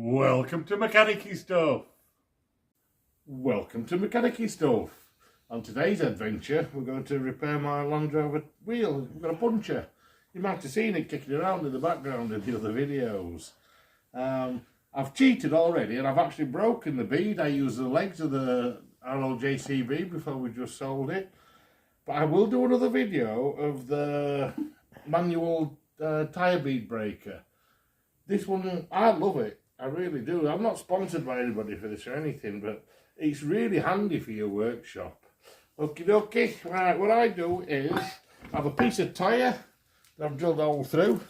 Welcome to Mechanicy Stuff. Welcome to Mechanicy Stuff. On today's adventure, we're going to repair my Land Rover wheel. We've got a puncture. You might have seen it kicking around in the background in the other videos. I've cheated already and I've actually broken the bead. I used the legs of the RLJCB before we just sold it. But I will do another video of the manual tyre bead breaker. This one, I love it. I really do. I'm not sponsored by anybody for this or anything, but it's really handy for your workshop. Okie dokie. Right, what I do is I have a piece of tyre that I've drilled a hole through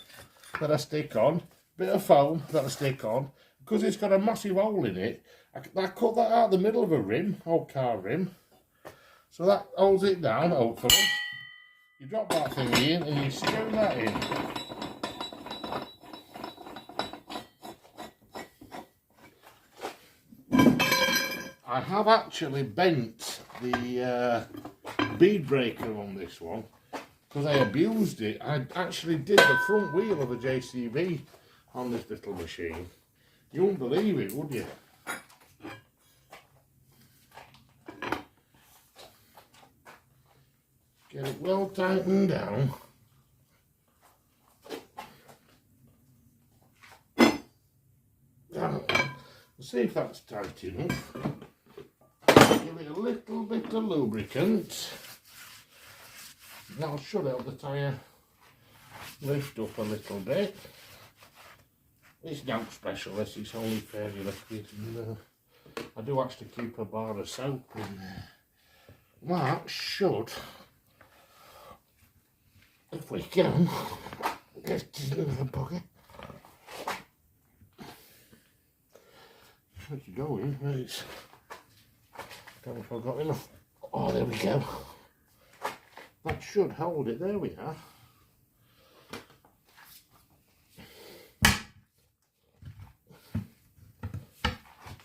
that I stick on, bit of foam that I stick on. Because it's got a massive hole in it, I cut that out the middle of a rim, old car rim. So that holds it down, hopefully. You drop that thing in and you screw that in. I have actually bent the bead breaker on this one because I abused it. I actually did the front wheel of a JCB on this little machine. You wouldn't believe it, would you? Get it well tightened down. Now, we'll see if that's tight enough. Give it a little bit of lubricant. That should help the tyre lift up a little bit. It's not specialist, it's only fairly liquid. And, I do actually keep a bar of soap in there. That should, if we can, get it in the bucket. Where's it going? Right. Don't know if I've got enough. Oh, there we go. That should hold it. There we are.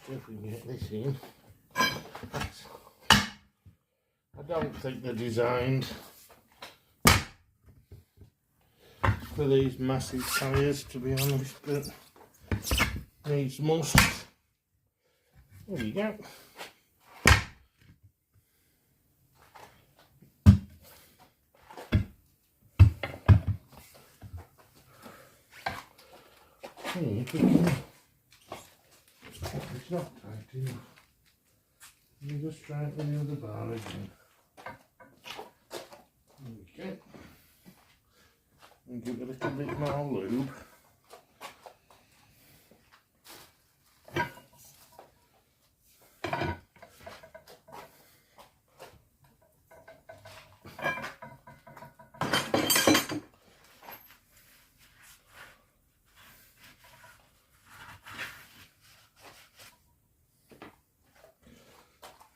See if we can get this in. I don't think they're designed for these massive tyres, to be honest, but needs must. There you go. If we can, it's not tight enough. You just try it with the other bar again. Okay. And give it a little bit more lube.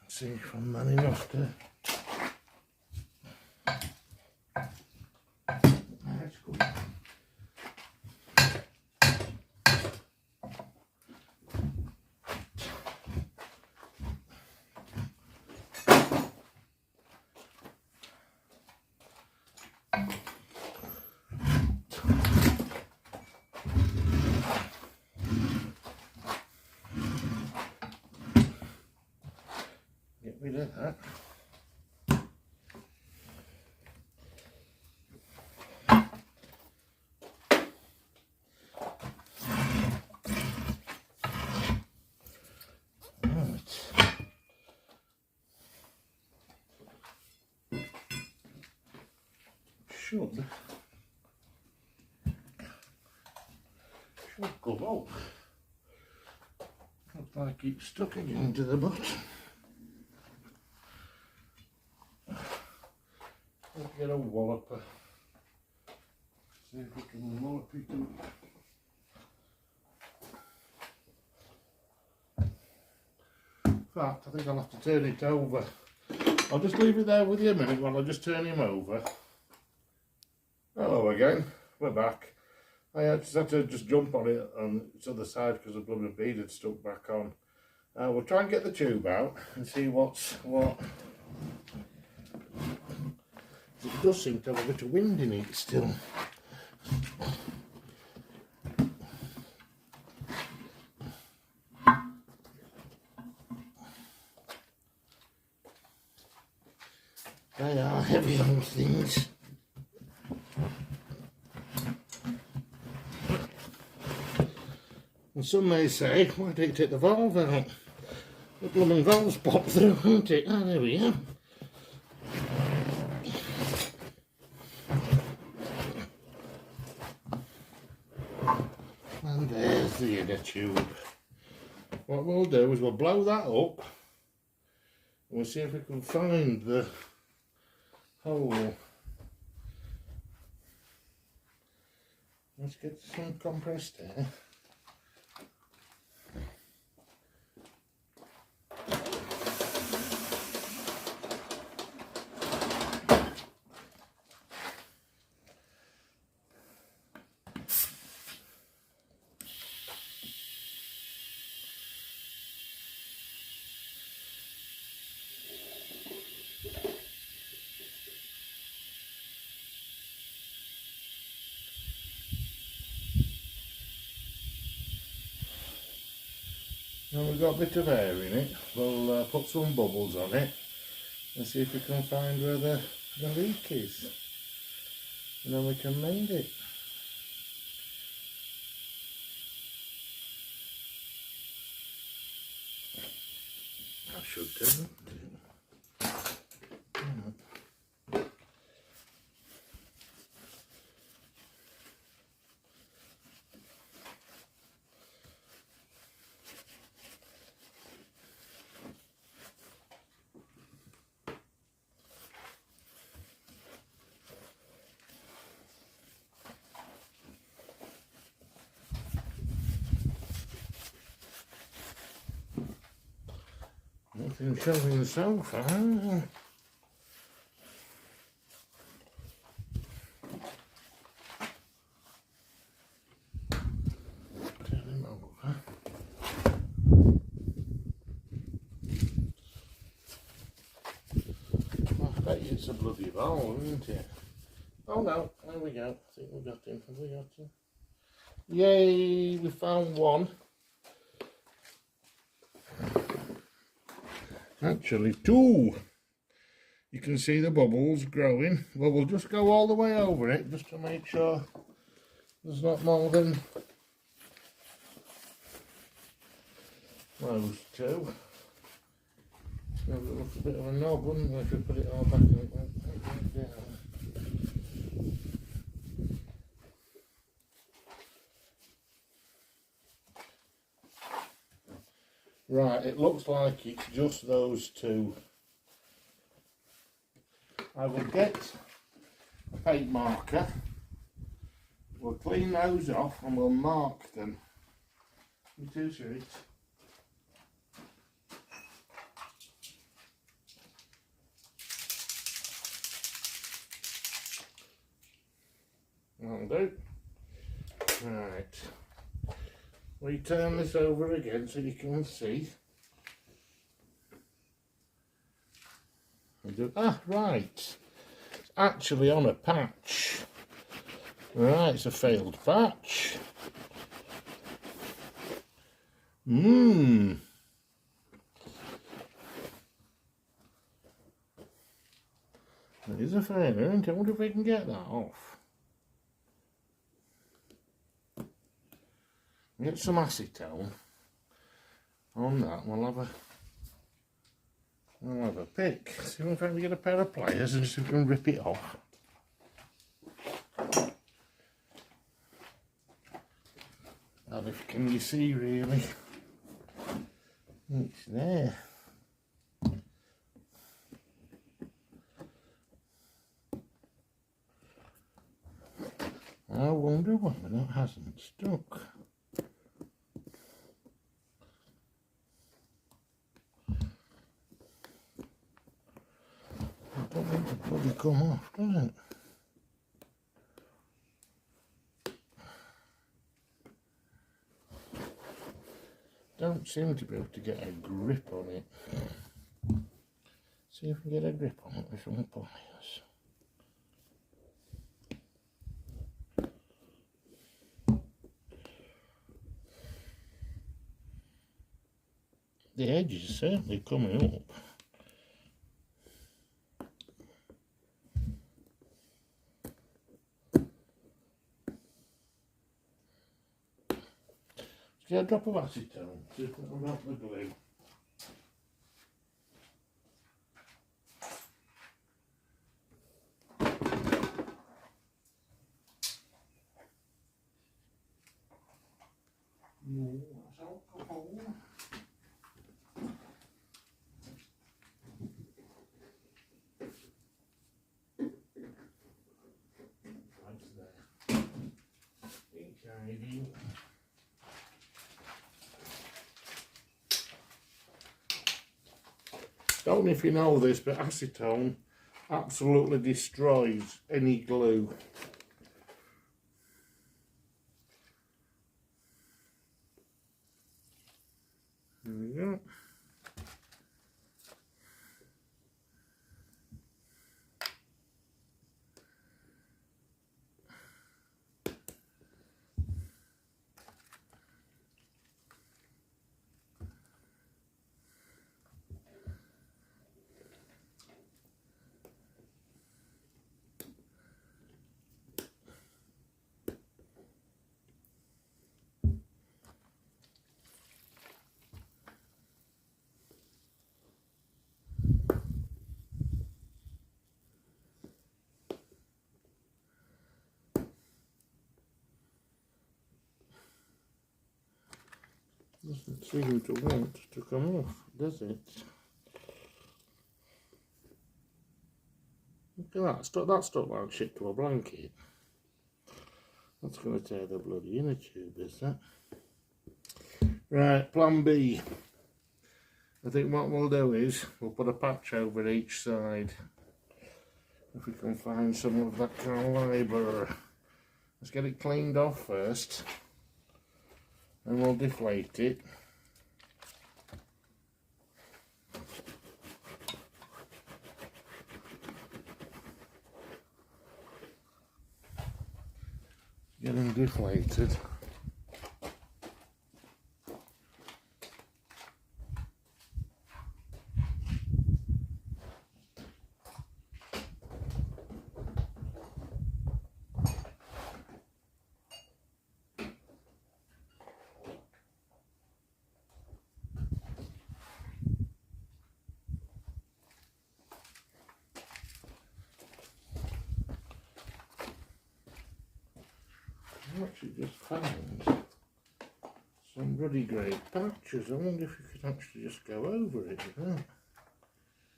See if I'm man enough to. That's good. Get rid of that. Should go off. Looks like it's stuck again to the bottom. Let's get a walloper. See if we can wallop it up. In fact, I think I'll have to turn it over. I'll just leave it there with you a minute while I just turn him over. Hello again, we're back. I just had to jump on it on its other side because the blooming bead had stuck back on. We'll try and get the tube out and see what's what. It does seem to have a bit of wind in it still. They are heavy old things. And some may say, why don't you take the valve out? The blooming valve's popped through, isn't it? Ah, there we are. And there's the inner tube. What we'll do is we'll blow that up and we'll see if we can find the hole. Let's get some compressed air. Now we've got a bit of air in it, we'll put some bubbles on it and see if we can find where the leak is, and then we can mend it. I should do. Nothing showing so far. Turn him over. I bet you it's a bloody valve, isn't it? Oh no, there we go. I think we got him. Have we got him? Yay, we found one. Actually two. You can see the bubbles growing. Well, we'll just go all the way over it just to make sure there's not more than those two. It would look a bit of a knob, wouldn't it, if we put it all back in it. Right, it looks like it's just those two. I will get a paint marker, we'll clean those off and we'll mark them. You too, sweet. That'll do. Right. We turn this over again so you can see. Ah, right. It's actually on a patch. Right, it's a failed patch. It is a failure, isn't it? I wonder if we can get that off. Get some acetone on that. We'll have a pick. See if I can get a pair of pliers and see if we can rip it off. And if can you see really? It's there. I wonder why that hasn't stuck. Don't want to bloody come off, does it? Don't seem to be able to get a grip on it. See if we can get a grip on it with some pliers. The edge is certainly coming up. Get a drop of acetone, see if that'll melt the glue. No, that's alcohol. That's there. HIV. Don't know if you know this, but acetone absolutely destroys any glue. There we go. Doesn't seem to want to come off, does it? Look at that, that stuck like shit to a blanket. That's going to tear the bloody inner tube, is that? Right, plan B. I think what we'll do is, we'll put a patch over each side. If we can find some of that kind of labour. Let's get it cleaned off first. And we'll deflate it. Getting deflated. I actually just found some ruddy grey patches. I wonder if you could actually just go over it with that.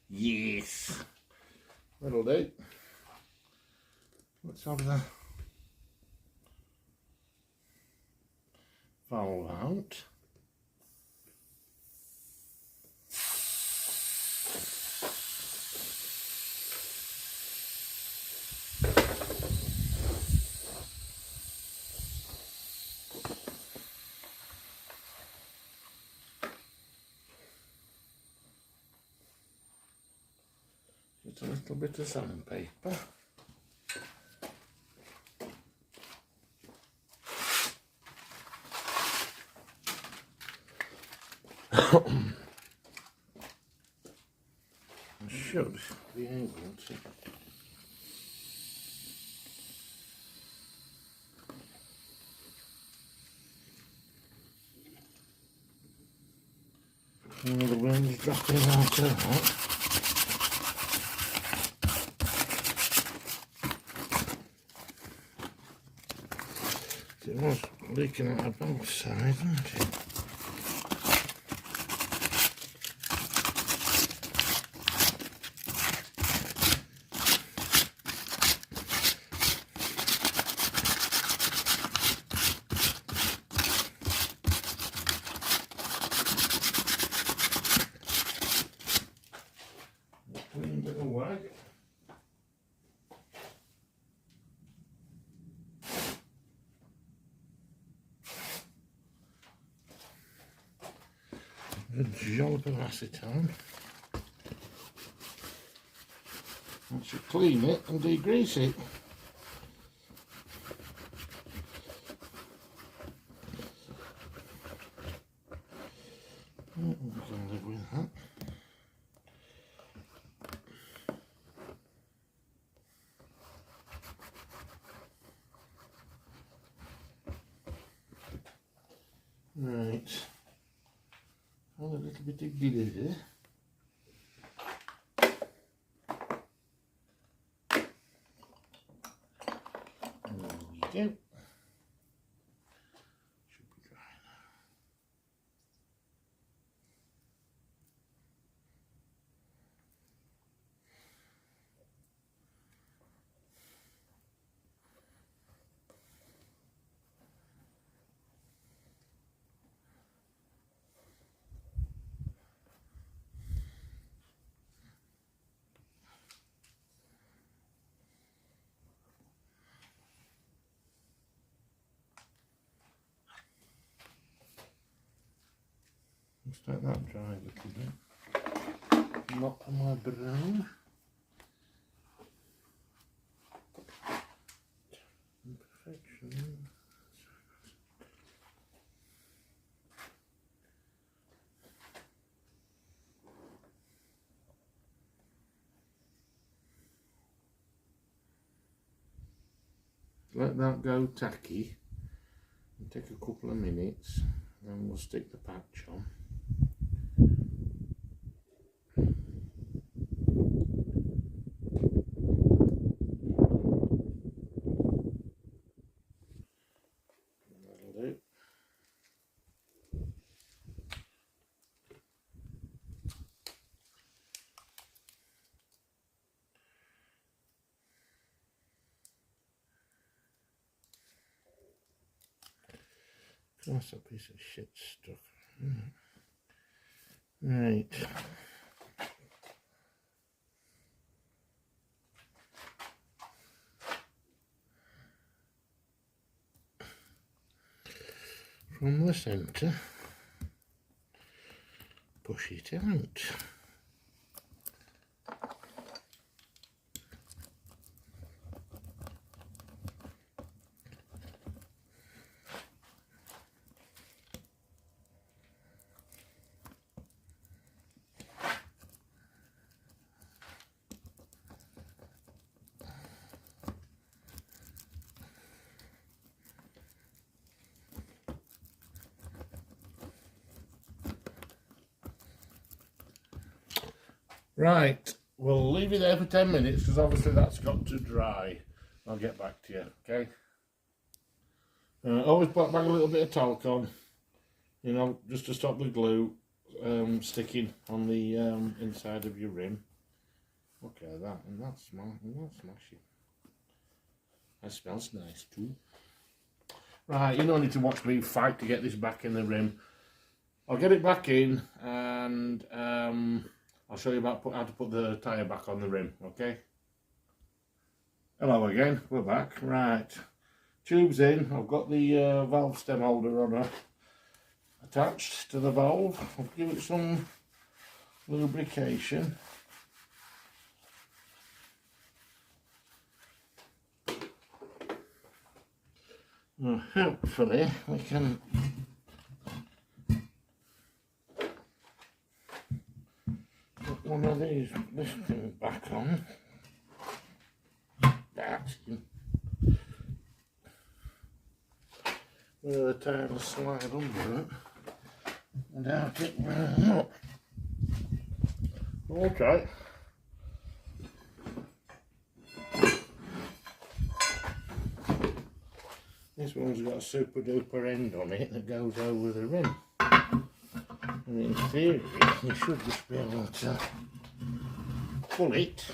Yes! That'll do. Let's have the valve out. Just a little bit of sandpaper. I should be able to. The wind's dropping out of that. It was leaking out of both sides, wasn't it? Clean bit of wag. A jollop of acetone. That should clean it and degrease it. We can live with that. Right. bit of glue. There we go. Should be dry now. Just let that dry a little bit. Not on my brown. Imperfection. Let that go tacky and take a couple of minutes, then we'll stick the patch on. That'll do. That's a piece of shit stuff. Right. From the centre, push it out. Right, we'll leave it there for 10 minutes because obviously that's got to dry. I'll get back to you, okay? Always put back a little bit of talc on, you know, just to stop the glue sticking on the inside of your rim. Okay, that's smashing. That smells nice too. Right, you don't need to watch me fight to get this back in the rim. I'll get it back in and I'll show you about how to put the tyre back on the rim, okay? Hello again, we're back. Right, tube's in. I've got the valve stem holder on attached to the valve. I'll give it some lubrication. And hopefully we can put one of this thing back on. That's where the tyre will slide under it without it running up. Okay. This one's got a super duper end on it that goes over the rim. And in theory, you should just be able to pull it.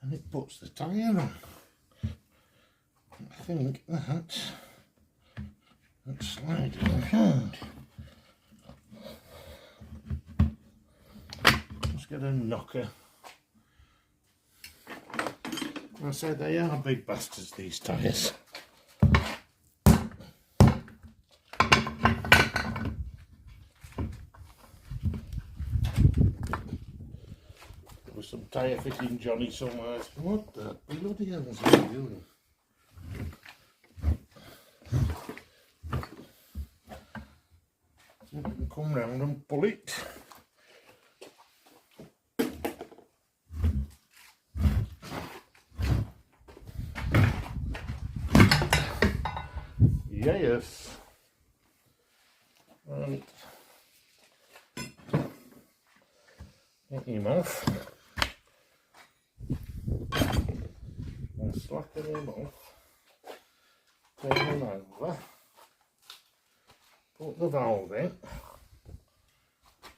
And it puts the tyre on. I think that's sliding around. Let's get a knocker. I said they are big bastards, these tyres. There was some tyre fitting Johnny somewhere. What the bloody hell is he doing? So you can come round and pull it. and get him off and slacken him off, turn him over, put the valve in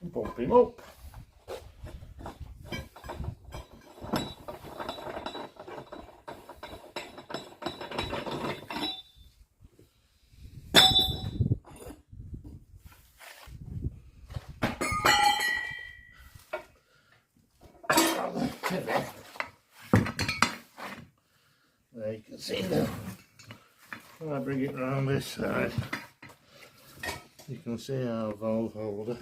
and pump him up. There you can see now, when I bring it around this side, you can see our valve holder.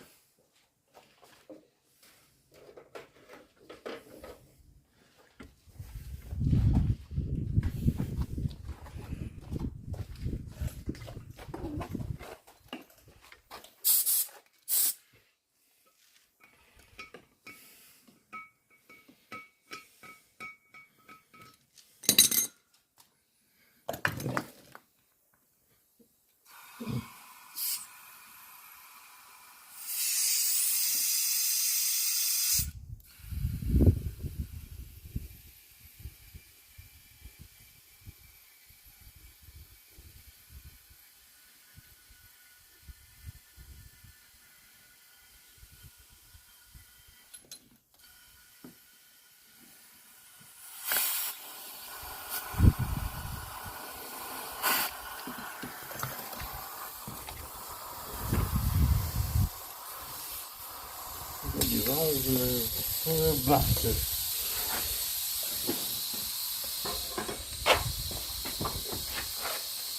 Bastard.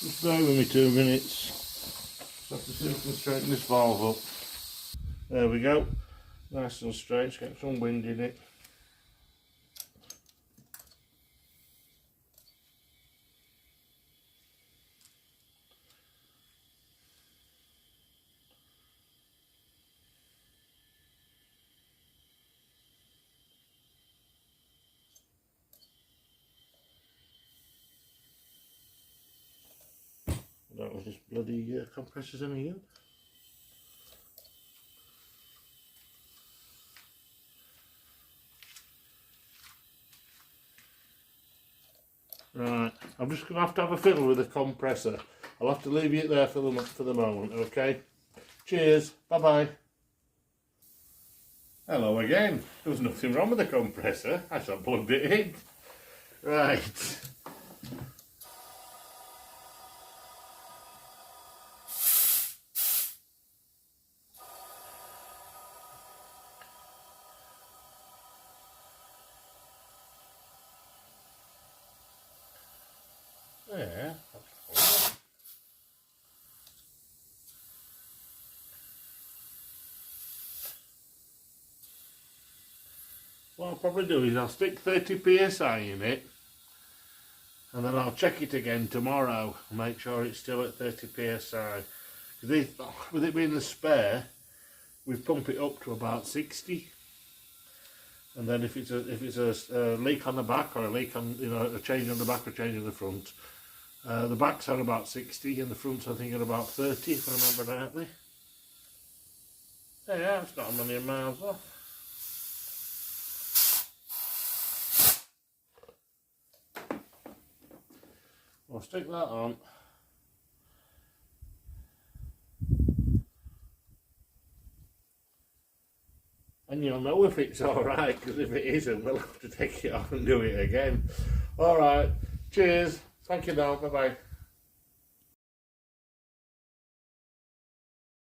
Just bear with me 2 minutes. Just have to see if I can straighten this valve up. There we go. Nice and straight. Let's get some wind in it. That was this bloody compressor's any good. Right, I'm just going to have a fiddle with the compressor. I'll have to leave it there for the moment, okay? Cheers, bye-bye. Hello again. There was nothing wrong with the compressor. I just plugged it in. Right. Yeah, that's fine. What I'll probably do is I'll stick 30 psi in it, and then I'll check it again tomorrow and make sure it's still at 30 psi. With it being the spare, we pump it up to about 60, and then if it's a leak on the back, or a leak on, you know, a change on the back or change on the front, the backs are about 60 and the fronts I think are about 30, if I remember rightly. Yeah, it's not a million miles off. I'll stick that on. And you'll know if it's alright, because if it isn't, we'll have to take it off and do it again. Alright, cheers. Thank you now, bye bye.